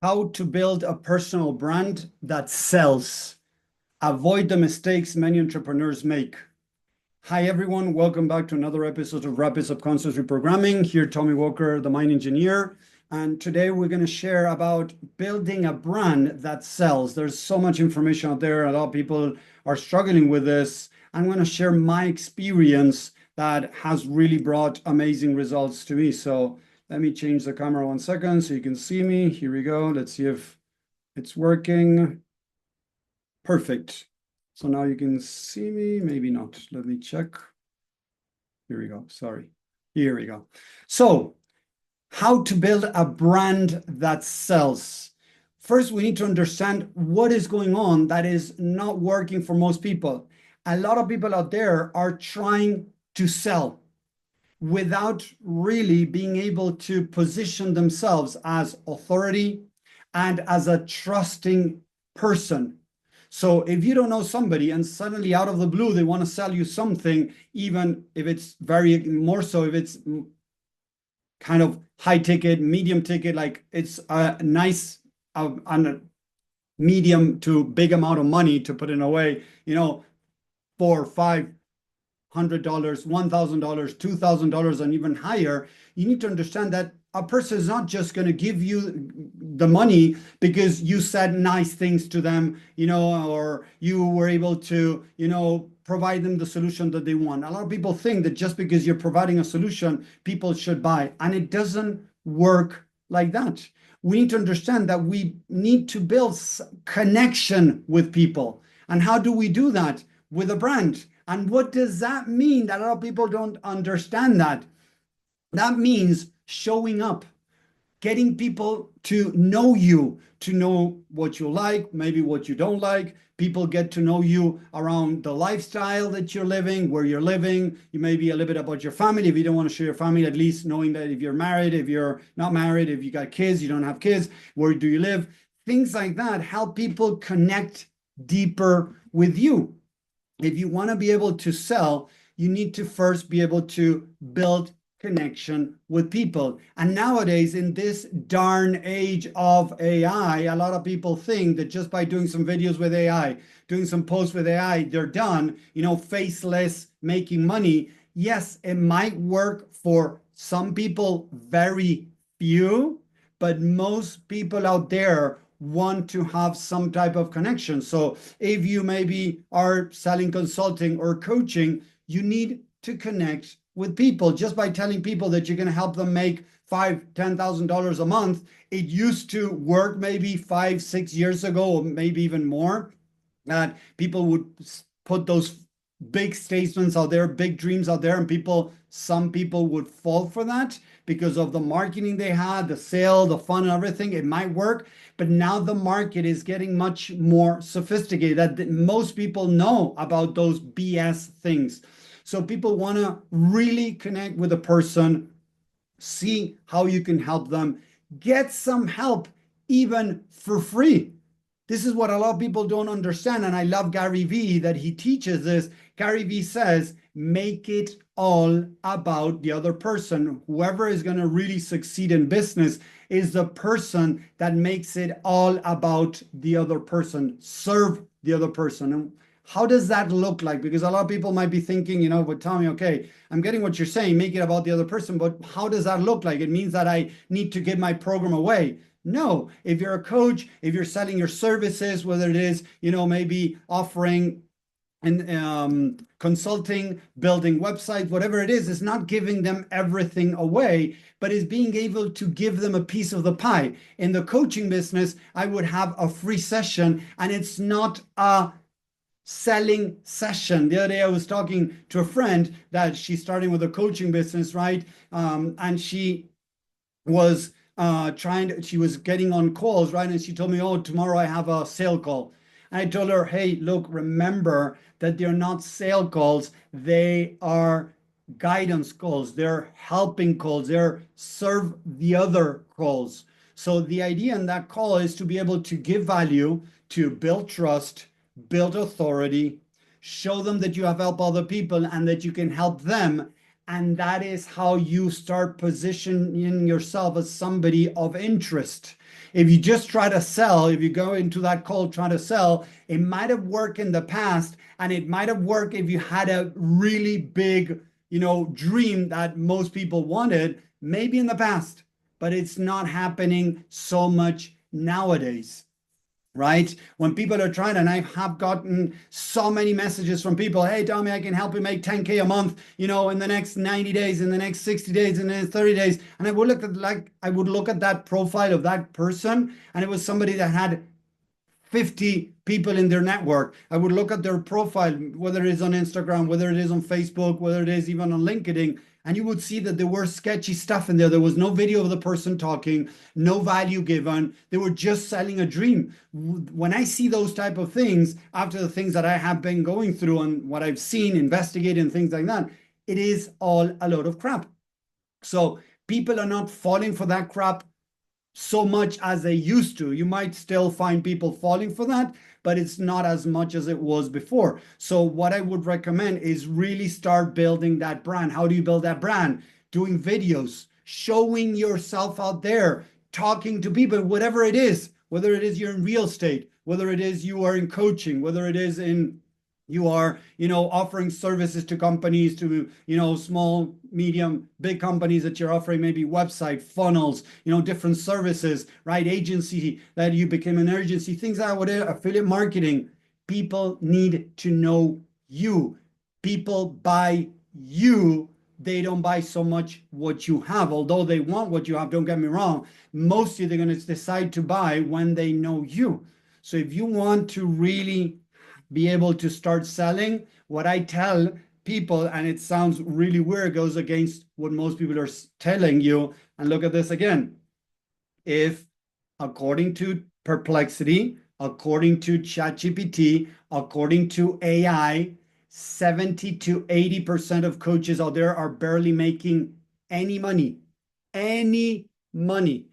How to build a personal brand that sells. Avoid the mistakes many entrepreneurs make. Hi, everyone. Welcome back to another episode of Rapid Subconscious Reprogramming. Here, Tommy Walker, the Mind Engineer. And today we're going to share about building a brand that sells. There's so much information out there. A lot of people are struggling with this. I'm going to share my experience that has really brought amazing results to me. So let me change the camera 1 second so you can see me. Here we go. Let's see if it's working. Perfect. So now you can see me, maybe not. Let me check. Here we go. Sorry. Here we go. So how to build a brand that sells. First, we need to understand what is going on that is not working for most people. A lot of people out there are trying to sell without really being able to position themselves as authority and as a trusting person. So if you don't know somebody and suddenly out of the blue, they want to sell you something, even if it's more so if it's kind of high ticket, medium ticket, like it's a nice on a medium to big amount of money to put in a way, $400, $500, $1,000, $2,000, and even higher, you need to understand that a person is not just going to give you the money because you said nice things to them, or you were able to, provide them the solution that they want. A lot of people think that just because you're providing a solution, people should buy, and it doesn't work like that. We need to understand that we need to build connection with people. And how do we do that? With a brand. And what does that mean? That a lot of people don't understand that. That means showing up, getting people to know you, to know what you like, maybe what you don't like. People get to know you around the lifestyle that you're living, where you're living. You maybe a little bit about your family. If you don't want to share your family, at least knowing that if you're married, if you're not married, if you got kids, you don't have kids, where do you live? Things like that help people connect deeper with you. If you want to be able to sell, you need to first be able to build connection with people. And nowadays, in this darn age of AI, a lot of people think that just by doing some videos with AI, doing some posts with AI, they're done, faceless, making money. Yes, it might work for some people, very few, but most people out there want to have some type of connection. So if you maybe are selling consulting or coaching, you need to connect with people. Just by telling people that you're going to help them make $5,000, $10,000 a month, it used to work maybe 5-6 years ago, or maybe even more, that people would put those big statements out there, big dreams out there, and some people would fall for that because of the marketing they had, the sale, the fun, and everything. It might work, but now the market is getting much more sophisticated, that most people know about those BS things. So people want to really connect with a person, see how you can help them, get some help even for free. This is what a lot of people don't understand. And I love Gary Vee that he teaches this. Gary Vee says, make it all about the other person. Whoever is going to really succeed in business is the person that makes it all about the other person. Serve the other person. And how does that look like? Because a lot of people might be thinking, but Tommy, okay, I'm getting what you're saying, make it about the other person, but how does that look like? It means that I need to give my program away. No, if you're a coach, if you're selling your services, whether it is, maybe offering and consulting, building websites, whatever it is, it's not giving them everything away, but is being able to give them a piece of the pie. In the coaching business, I would have a free session, and it's not a selling session. The other day I was talking to a friend that she's starting with a coaching business, right? And she was she was getting on calls, right? And she told me, oh, tomorrow I have a sale call. And I told her, hey, look, remember that they're not sale calls. They are guidance calls. They're helping calls. They're serve the other calls. So the idea in that call is to be able to give value, to build trust, build authority, show them that you have helped other people and that you can help them, And that is how you start positioning yourself as somebody of interest. If you just try to sell, if you go into that call trying to sell, it might have worked in the past, and it might have worked if you had a really big, dream that most people wanted, maybe in the past, but it's not happening so much nowadays, right? When people are trying, and I have gotten so many messages from people, hey, Tommy, I can help you make 10K a month, in the next 90 days, in the next 60 days, in the next 30 days. And I would look at that profile of that person, and it was somebody that had 50 people in their network. I would look at their profile, whether it is on Instagram, whether it is on Facebook, whether it is even on LinkedIn, and you would see that there were sketchy stuff in there. There was no video of the person talking, no value given. They were just selling a dream. When I see those type of things, after the things that I have been going through and what I've seen, investigating, things like that, it is all a load of crap. So people are not falling for that crap so much as they used to. You might still find people falling for that, but it's not as much as it was before. So what I would recommend is really start building that brand. How do you build that brand? Doing videos, showing yourself out there, talking to people, whatever it is, whether it is you're in real estate, whether it is you are in coaching, whether it is you are, offering services to companies, to, small, medium, big companies that you're offering, maybe website, funnels, different services, right? Agency that you became an agency, things like whatever, affiliate marketing. People need to know you. People buy you. They don't buy so much what you have, although they want what you have. Don't get me wrong. Mostly they're going to decide to buy when they know you. So if you want to really be able to start selling, what I tell people, and it sounds really weird, goes against what most people are telling you. And look at this again. If, according to Perplexity, according to ChatGPT, according to AI, 70 to 80% of coaches out there are barely making any money. Any money.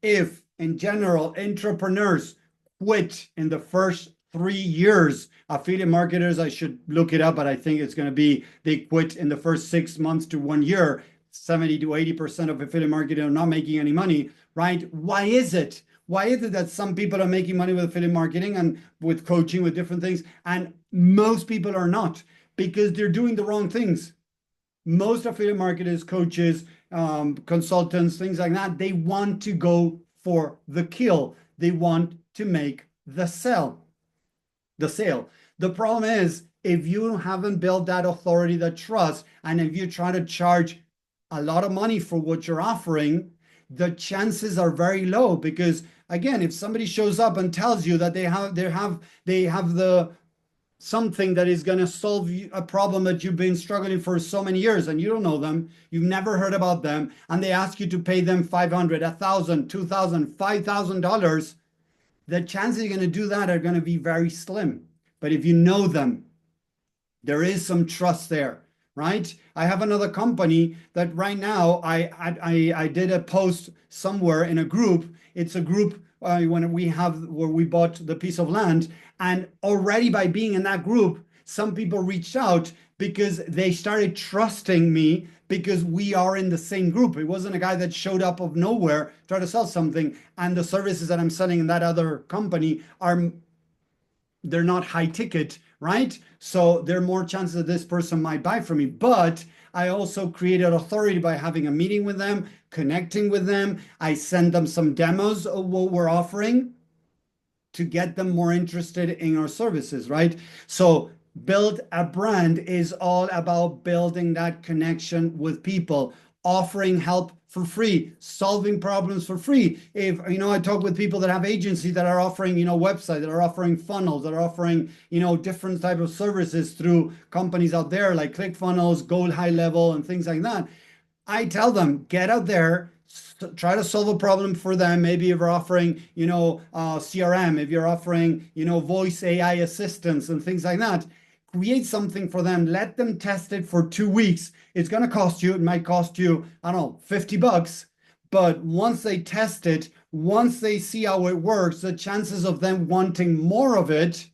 If, in general, entrepreneurs quit in the first 3 years, affiliate marketers, I should look it up, but I think it's going to be they quit in the first 6 months to 1 year. 70 to 80% of affiliate marketing are not making any money, right? Why is it? Why is it that some people are making money with affiliate marketing and with coaching, with different things, and most people are not? Because they're doing the wrong things. Most affiliate marketers, coaches, consultants, things like that, they want to go for the kill. They want to make the sale. The problem is, if you haven't built that authority, that trust, and if you try to charge a lot of money for what you're offering, the chances are very low. Because again, if somebody shows up and tells you that they have the something that is going to solve a problem that you've been struggling for so many years, and you don't know them, you've never heard about them, and they ask you to pay them $500, $1,000, $2,000, $5,000, the chances you're going to do that are going to be very slim. But if you know them, there is some trust there, right? I have another company that right now I did a post somewhere in a group. It's a group where we bought the piece of land, and already by being in that group, some people reached out because they started trusting me because we are in the same group. It wasn't a guy that showed up of nowhere, tried to sell something, and the services that I'm selling in that other company they're not high ticket, right? So there are more chances that this person might buy from me. But I also created authority by having a meeting with them, connecting with them. I send them some demos of what we're offering to get them more interested in our services, right? So build a brand is all about building that connection with people, offering help for free, solving problems for free. If, I talk with people that have agencies that are offering, websites, that are offering funnels, that are offering, different type of services through companies out there like ClickFunnels, Gold High Level, and things like that. I tell them, get out there, try to solve a problem for them. Maybe if you're offering, CRM, if you're offering, voice AI assistance and things like that, create something for them. Let them test it for 2 weeks. It's going to cost you, it might cost you, I don't know, $50. But once they test it, once they see how it works, the chances of them wanting more of it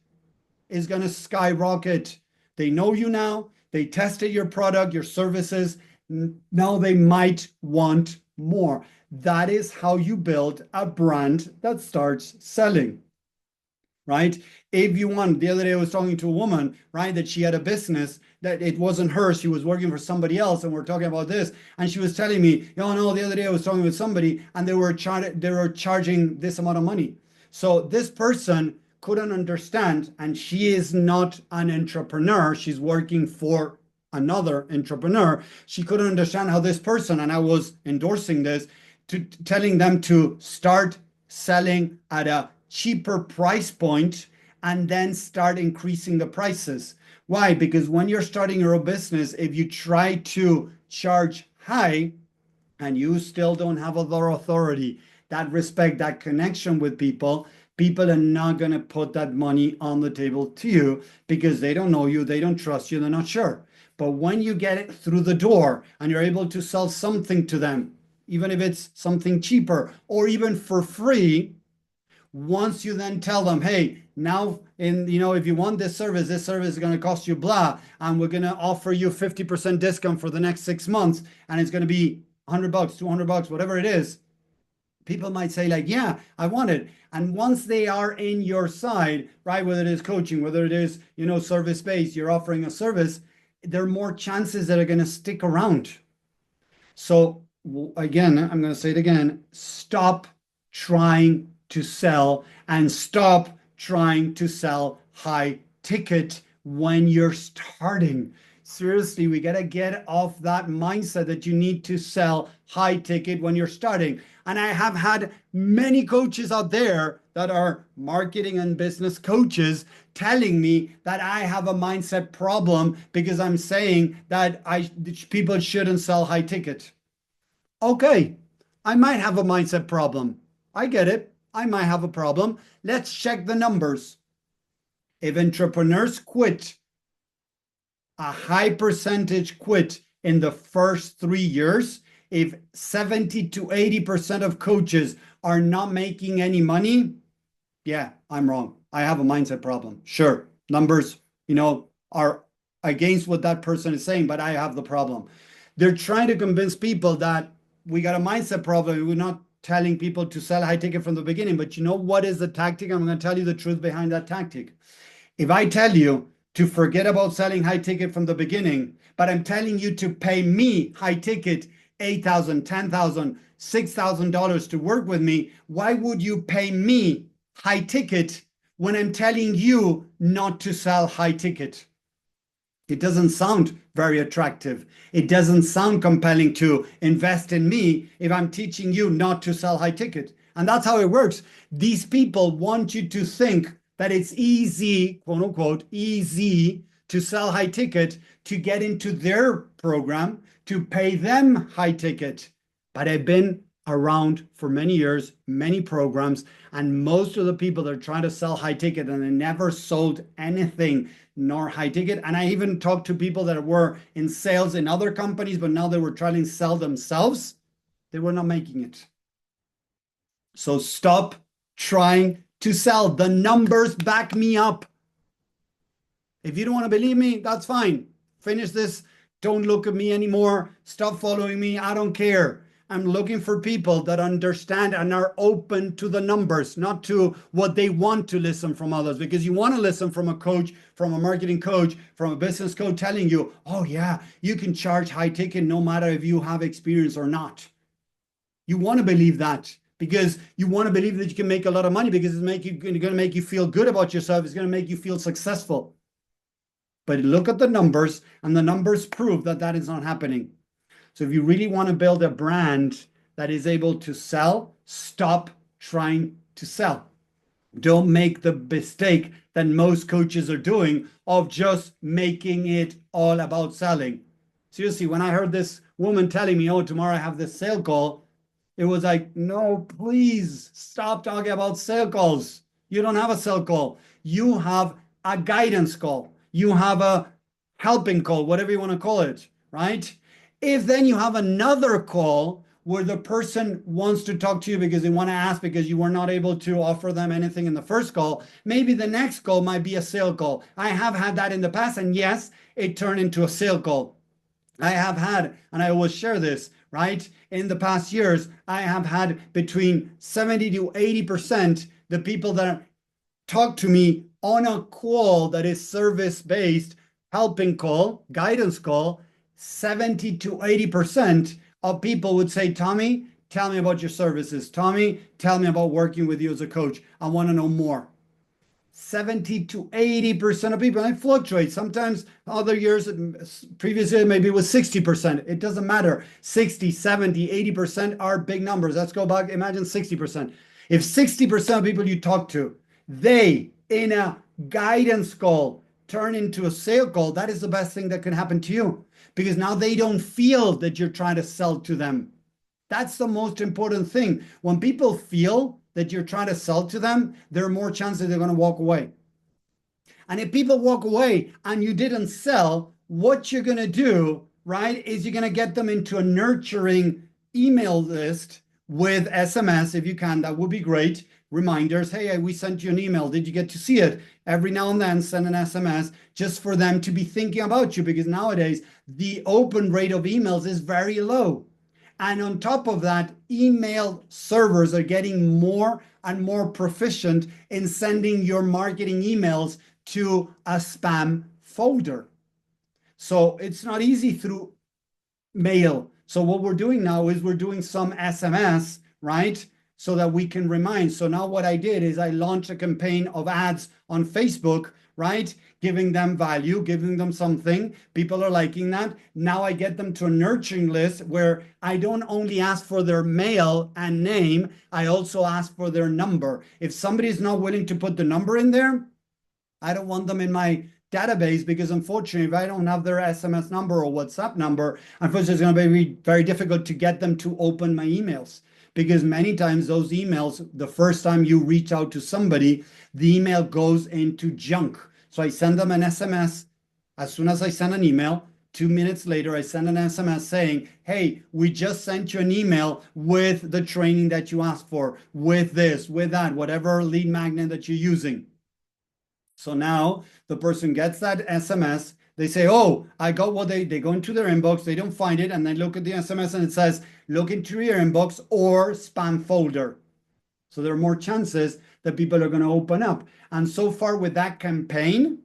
is going to skyrocket. They know you now. They tested your product, your services. Now they might want more. That is how you build a brand that starts selling, right? If you want, the other day I was talking to a woman, right, that she had a business that it wasn't her, she was working for somebody else, and we're talking about this, and she was telling me, oh no, the other day I was talking with somebody, and they were charging this amount of money. So this person couldn't understand, and she is not an entrepreneur, she's working for another entrepreneur. She couldn't understand how this person, and I was endorsing this, to telling them to start selling at a cheaper price point and then start increasing the prices. Why? Because when you're starting your own business, if you try to charge high and you still don't have other authority, that respect, that connection with people, people are not going to put that money on the table to you because they don't know you, they don't trust you, they're not sure. But when you get it through the door and you're able to sell something to them, even if it's something cheaper or even for free, once you then tell them, hey, now if you want this service is going to cost you blah, and we're going to offer you 50% discount for the next 6 months, and it's going to be $100, $200, whatever it is, people might say like, yeah, I want it. And once they are in your side, right, whether it is coaching, whether it is, service-based, you're offering a service, there are more chances that are going to stick around. So again, I'm going to say it again, stop trying to sell and stop trying to sell high ticket when you're starting. Seriously, we got to get off that mindset that you need to sell high ticket when you're starting. And I have had many coaches out there that are marketing and business coaches telling me that I have a mindset problem because I'm saying that people shouldn't sell high ticket. Okay, I might have a mindset problem. I get it. I might have a problem. Let's check the numbers. If entrepreneurs quit, a high percentage quit in the first 3 years, if 70 to 80% of coaches are not making any money, yeah, I'm wrong. I have a mindset problem. Sure, numbers, are against what that person is saying, but I have the problem. They're trying to convince people that we got a mindset problem. We're not telling people to sell high ticket from the beginning, but you know what is the tactic? I'm going to tell you the truth behind that tactic. If I tell you to forget about selling high ticket from the beginning, but I'm telling you to pay me high ticket, $8,000, $10,000, $6,000 to work with me, why would you pay me high ticket when I'm telling you not to sell high ticket? It doesn't sound very attractive. It doesn't sound compelling to invest in me if I'm teaching you not to sell high ticket. And that's how it works. These people want you to think that it's easy, quote unquote, easy to sell high ticket, to get into their program, to pay them high ticket. But I've been around for many years, many programs, and most of the people that are trying to sell high ticket and they never sold anything nor high ticket. And I even talked to people that were in sales in other companies, but now they were trying to sell themselves. They were not making it. So stop trying to sell. The numbers back me up. If you don't want to believe me, that's fine. Finish this. Don't look at me anymore. Stop following me. I don't care. I'm looking for people that understand and are open to the numbers, not to what they want to listen from others. Because you want to listen from a coach, from a marketing coach, from a business coach telling you, oh yeah, you can charge high ticket no matter if you have experience or not. You want to believe that because you want to believe that you can make a lot of money because it's going to make you feel good about yourself. It's going to make you feel successful. But look at the numbers, and the numbers prove that that is not happening. So if you really want to build a brand that is able to sell, stop trying to sell. Don't make the mistake that most coaches are doing of just making it all about selling. Seriously, when I heard this woman telling me, oh, tomorrow I have this sale call, it was like, no, please stop talking about sale calls. You don't have a sale call. You have a guidance call. You have a helping call, whatever you want to call it, right? If then you have another call where the person wants to talk to you because they want to ask because you were not able to offer them anything in the first call, maybe the next call might be a sale call. I have had that in the past, and yes, it turned into a sale call. I have had, and I will share this, right? In the past years, I have had between 70 to 80% the people that talk to me on a call that is service-based, helping call, guidance call, 70 to 80% of people would say, Tommy, tell me about your services. Tommy, tell me about working with you as a coach. I want to know more. 70 to 80% of people. And it fluctuates. Sometimes other years, previous year, maybe it was 60%. It doesn't matter. 60, 70, 80% are big numbers. Let's go back. Imagine 60%. If 60% of people you talk to, they, in a guidance call, turn into a sale call, that is the best thing that can happen to you. Because now they don't feel that you're trying to sell to them. That's the most important thing. When people feel that you're trying to sell to them, there are more chances they're going to walk away. And if people walk away and you didn't sell, what you're going to do, right, is you're going to get them into a nurturing email list with SMS if you can. That would be great. Reminders. Hey, we sent you an email. Did you get to see it? Every now and then send an SMS just for them to be thinking about you, because nowadays the open rate of emails is very low. And on top of that, email servers are getting more and more proficient in sending your marketing emails to a spam folder. So it's not easy through mail. So what we're doing now is we're doing some SMS, right? So that we can remind. So now what I did is I launched a campaign of ads on Facebook, right? Giving them value, giving them something. People are liking that. Now I get them to a nurturing list where I don't only ask for their mail and name, I also ask for their number. If somebody is not willing to put the number in there, I don't want them in my database, because unfortunately, if I don't have their SMS number or WhatsApp number, unfortunately, it's going to be very difficult to get them to open my emails. Because many times those emails, the first time you reach out to somebody, the email goes into junk. So I send them an SMS. As soon as I send an email, 2 minutes later, I send an SMS saying, hey, we just sent you an email with the training that you asked for, with this, with that, whatever lead magnet that you're using. So now the person gets that SMS. They say, oh, I got what they go into their inbox. They don't find it. And they look at the SMS and it says, look into your inbox or spam folder. So there are more chances that people are going to open up. And so far with that campaign,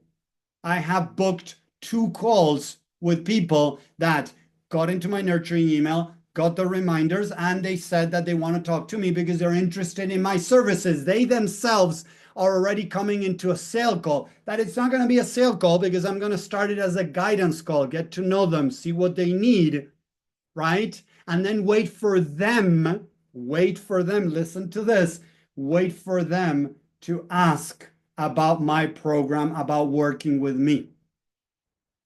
I have booked 2 calls with people that got into my nurturing email, got the reminders, and they said that they want to talk to me because they're interested in my services. They themselves are already coming into a sale call. That it's not going to be a sale call, because I'm going to start it as a guidance call, get to know them, see what they need, right? And then wait for them, listen to this, wait for them to ask about my program, about working with me.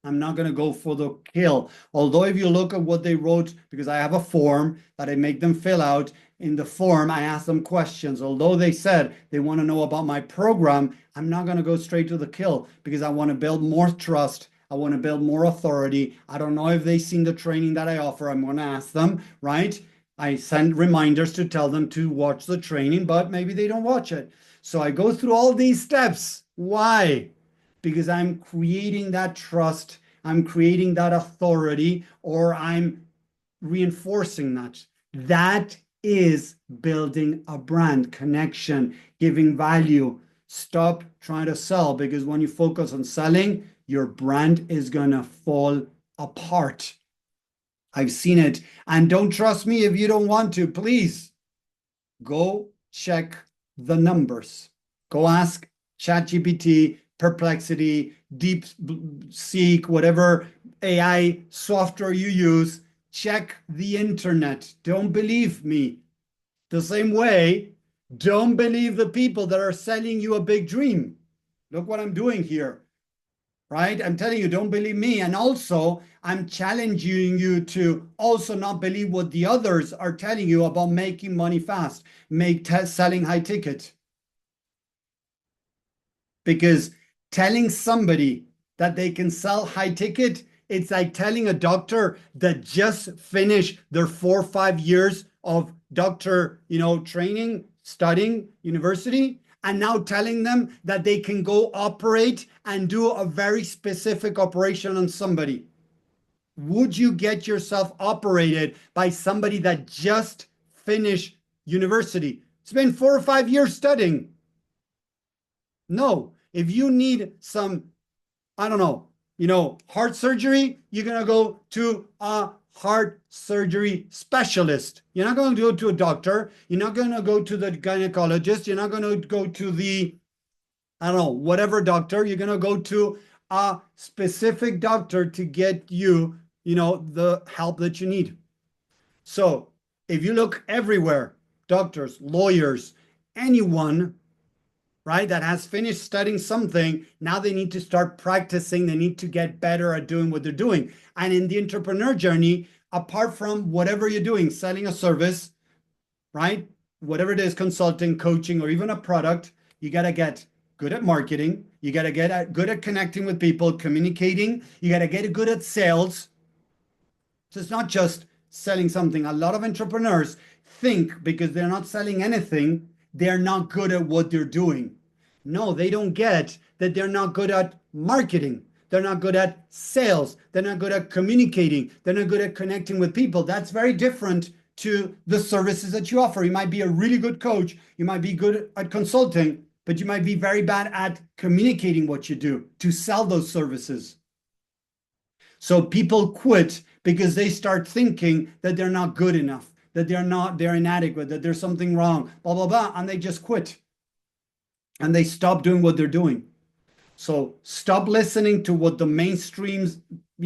I'm not going to go for the kill. Although if you look at what they wrote, because I have a form that I make them fill out, in the form, I ask them questions. Although they said they want to know about my program, I'm not going to go straight to the kill, because I want to build more trust. I want to build more authority. I don't know if they've seen the training that I offer. I'm going to ask them, right? I send reminders to tell them to watch the training, but maybe they don't watch it. So I go through all these steps. Why? Because I'm creating that trust, I'm creating that authority, or I'm reinforcing that. That is building a brand connection, giving value. Stop trying to sell, because when you focus on selling, your brand is going to fall apart. I've seen it. And don't trust me if you don't want to. Please go check the numbers. Go ask ChatGPT, Perplexity, DeepSeek, whatever AI software you use. Check the internet. Don't believe me. The same way, don't believe the people that are selling you a big dream. Look what I'm doing here, right? I'm telling you, don't believe me. And also, I'm challenging you to also not believe what the others are telling you about making money fast, selling high ticket. Because telling somebody that they can sell high ticket, it's like telling a doctor that just finished their 4 or 5 years of doctor, training, studying, university, and now telling them that they can go operate and do a very specific operation on somebody. Would you get yourself operated by somebody that just finished university, spent 4 or 5 years studying? No. If you need some, I don't know, heart surgery, you're going to go to a heart surgery specialist. You're not going to go to a doctor. You're not going to go to the gynecologist. You're not going to go to the, I don't know, whatever doctor. You're going to go to a specific doctor to get you, the help that you need. So if you look everywhere, doctors, lawyers, anyone, right, that has finished studying something, now they need to start practicing. They need to get better at doing what they're doing. And in the entrepreneur journey, apart from whatever you're doing, selling a service, right, whatever it is, consulting, coaching, or even a product, you got to get good at marketing. You got to get good at connecting with people, communicating. You got to get good at sales. So it's not just selling something. A lot of entrepreneurs think because they're not selling anything, they're not good at what they're doing. No, they don't get that they're not good at marketing. They're not good at sales. They're not good at communicating. They're not good at connecting with people. That's very different to the services that you offer. You might be a really good coach. You might be good at consulting, but you might be very bad at communicating what you do to sell those services. So people quit because they start thinking that they're not good enough, that they're inadequate, that there's something wrong, blah, blah, blah, and they just quit. And they stop doing what they're doing. So stop listening to what the mainstreams,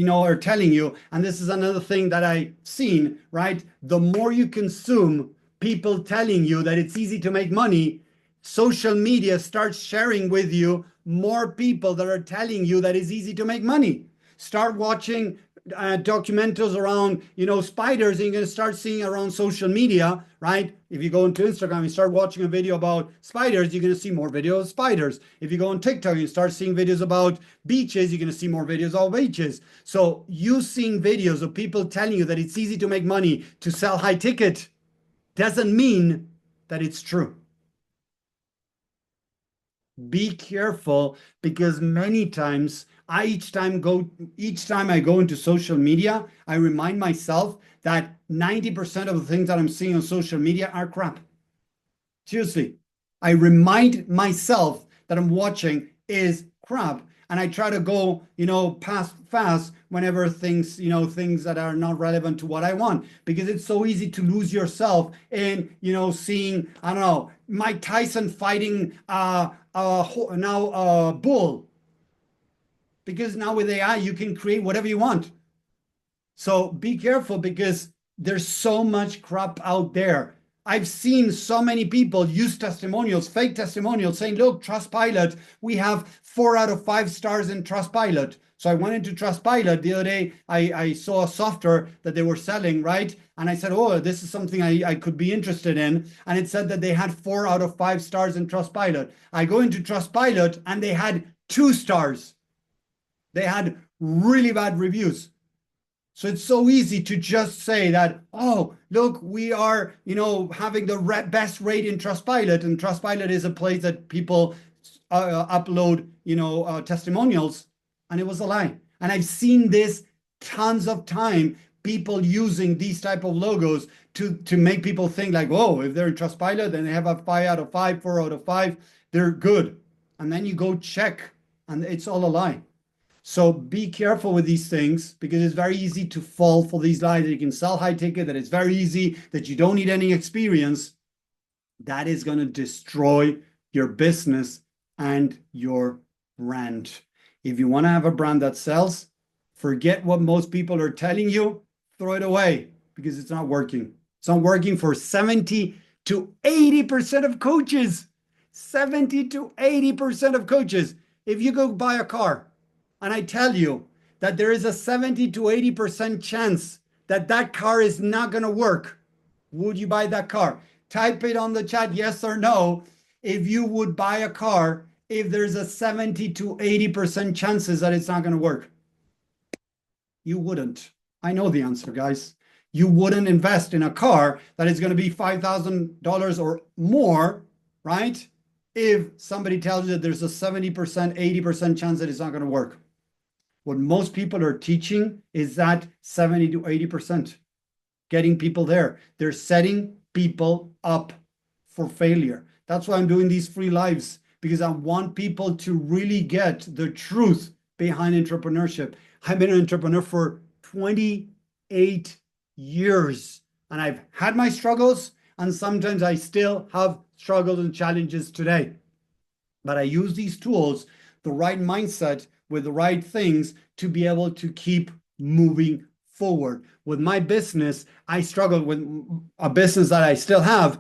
are telling you. And this is another thing that I've seen, right? The more you consume people telling you that it's easy to make money, social media starts sharing with you more people that are telling you that it's easy to make money. Start watching documentaries around, spiders, and you're going to start seeing around social media, right? If you go into Instagram and start watching a video about spiders, you're going to see more videos of spiders. If you go on TikTok and start seeing videos about beaches, you're going to see more videos of beaches. So you seeing videos of people telling you that it's easy to make money to sell high ticket doesn't mean that it's true. Be careful, because many times each time I go into social media, I remind myself that 90% of the things that I'm seeing on social media are crap. Seriously. I remind myself that I'm watching is crap. And I try to go, past fast whenever things that are not relevant to what I want, because it's so easy to lose yourself in, seeing, I don't know, Mike Tyson fighting now a bull, because now with AI, you can create whatever you want. So be careful, because there's so much crap out there. I've seen so many people use testimonials, fake testimonials, saying, look, Trustpilot, we have 4 out of 5 stars in Trustpilot. So I went into Trustpilot the other day. I saw a software that they were selling, right? And I said, oh, this is something I could be interested in. And it said that they had 4 out of 5 stars in Trustpilot. I go into Trustpilot and they had 2 stars. They had really bad reviews. So it's so easy to just say that, oh, look, we are, having the best rate in Trustpilot, and Trustpilot is a place that people upload, testimonials, and it was a lie. And I've seen this tons of time, people using these type of logos to make people think like, oh, if they're in Trustpilot, then they have a 5 out of 5, 4 out of 5, they're good. And then you go check, and it's all a lie. So be careful with these things, because it's very easy to fall for these lies that you can sell high ticket, that it's very easy, that you don't need any experience. That is going to destroy your business and your brand. If you want to have a brand that sells, forget what most people are telling you, throw it away, because it's not working. It's not working for 70 to 80% of coaches. 70 to 80% of coaches. If you go buy a car, and I tell you that there is a 70 to 80% chance that that car is not going to work, would you buy that car? Type it on the chat, yes or no, if you would buy a car if there's a 70 to 80% chances that it's not going to work. You wouldn't. I know the answer, guys. You wouldn't invest in a car that is going to be $5,000 or more, right? If somebody tells you that there's a 70%, 80% chance that it's not going to work. What most people are teaching is that 70 to 80%, getting people there. They're setting people up for failure. That's why I'm doing these free lives, because I want people to really get the truth behind entrepreneurship. I've been an entrepreneur for 28 years, and I've had my struggles, and sometimes I still have struggles and challenges today. But I use these tools, the right mindset with the right things, to be able to keep moving forward. With my business, I struggled with a business that I still have.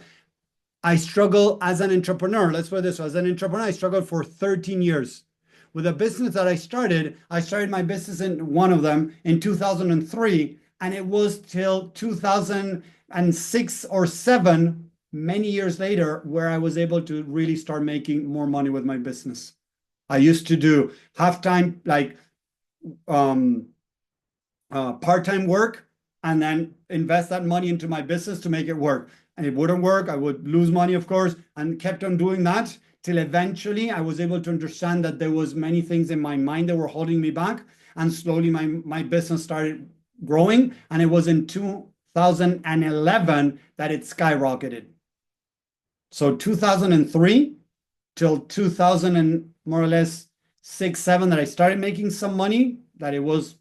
I struggle as an entrepreneur. Let's put it this way. As an entrepreneur, I struggled for 13 years. With a business that I started my business in one of them in 2003, and it was till 2006 or 7, many years later, where I was able to really start making more money with my business. I used to do half-time, like part-time work, and then invest that money into my business to make it work. And it wouldn't work. I would lose money, of course, and kept on doing that till eventually I was able to understand that there was many things in my mind that were holding me back. And slowly my business started growing. And it was in 2011 that it skyrocketed. So 2003 till 2000 and more or less 6, 7 that I started making some money, that it was,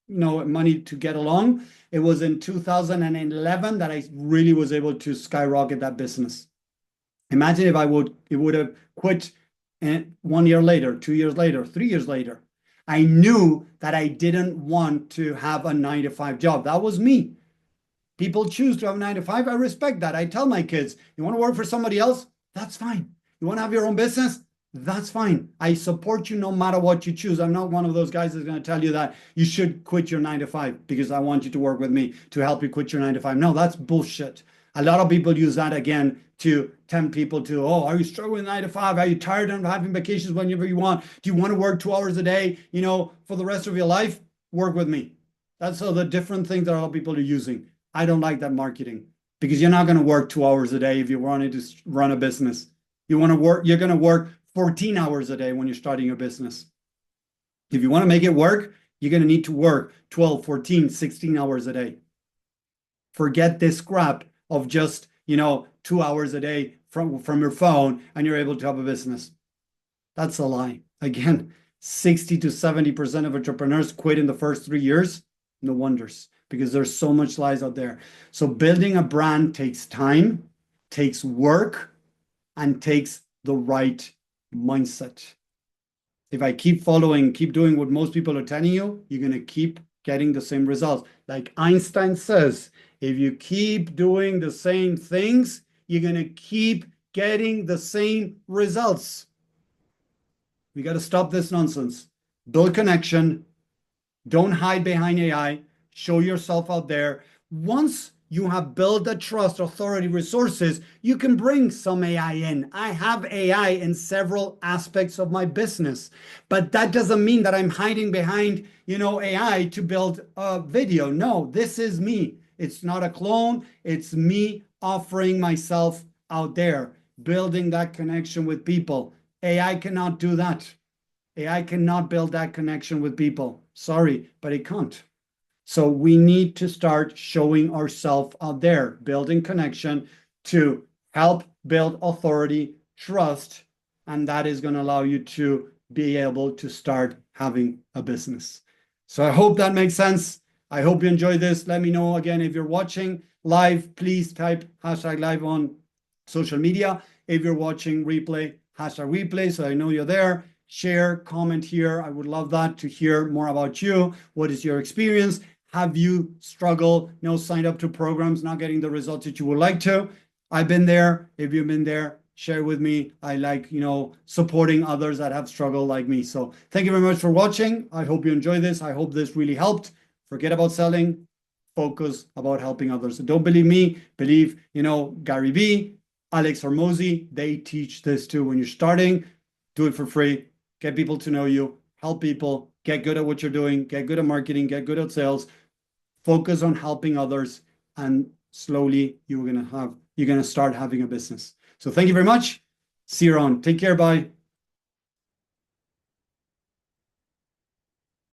money to get along. It was in 2011 that I really was able to skyrocket that business. Imagine if it would have quit 1 year later, 2 years later, 3 years later. I knew that I didn't want to have a 9-to-5 job. That was me. People choose to have a 9-to-5. I respect that. I tell my kids, you want to work for somebody else? That's fine. You want to have your own business? That's fine. I support you no matter what you choose. I'm not one of those guys that's going to tell you that you should quit your 9-to-5 because I want you to work with me to help you quit your 9-to-5. No, that's bullshit. A lot of people use that again to tempt people to, oh, are you struggling 9-to-5? Are you tired of having vacations whenever you want? Do you want to work 2 hours a day, for the rest of your life? Work with me. That's all the different things that a lot of people are using. I don't like that marketing, because you're not going to work 2 hours a day if you wanted to run a business. You're going to work 14 hours a day when you're starting your business. If you want to make it work, you're going to need to work 12, 14, 16 hours a day. Forget this crap of just, 2 hours a day from your phone and you're able to have a business. That's a lie. Again, 60 to 70% of entrepreneurs quit in the first 3 years. No wonders, because there's so much lies out there. So building a brand takes time, takes work, and takes the right mindset. If I keep doing what most people are telling you, you're going to keep getting the same results. Like Einstein says, if you keep doing the same things, you're going to keep getting the same results. We got to stop this nonsense. Build connection. Don't hide behind AI. Show yourself out there. Once you have built the trust, authority, resources, you can bring some AI in. I have AI in several aspects of my business, but that doesn't mean that I'm hiding behind, AI to build a video. No, this is me. It's not a clone. It's me offering myself out there, building that connection with people. AI cannot do that. AI cannot build that connection with people. Sorry, but it can't. So we need to start showing ourselves out there, building connection to help build authority, trust, and that is going to allow you to be able to start having a business. So I hope that makes sense. I hope you enjoy this. Let me know again if you're watching live, please type #live on social media. If you're watching replay, #replay, so I know you're there. Share, comment here. I would love that, to hear more about you. What is your experience? Have you struggled, signed up to programs, not getting the results that you would like to? I've been there. If you've been there, share with me. I like, supporting others that have struggled like me. So thank you very much for watching. I hope you enjoyed this. I hope this really helped. Forget about selling. Focus about helping others. So don't believe me. Believe, Gary Vee, Alex Hormozi. They teach this too. When you're starting, do it for free. Get people to know you. Help people. Get good at what you're doing. Get good at marketing. Get good at sales. Focus on helping others, and slowly you're going to start having a business. So thank you very much. See you around. Take care. Bye.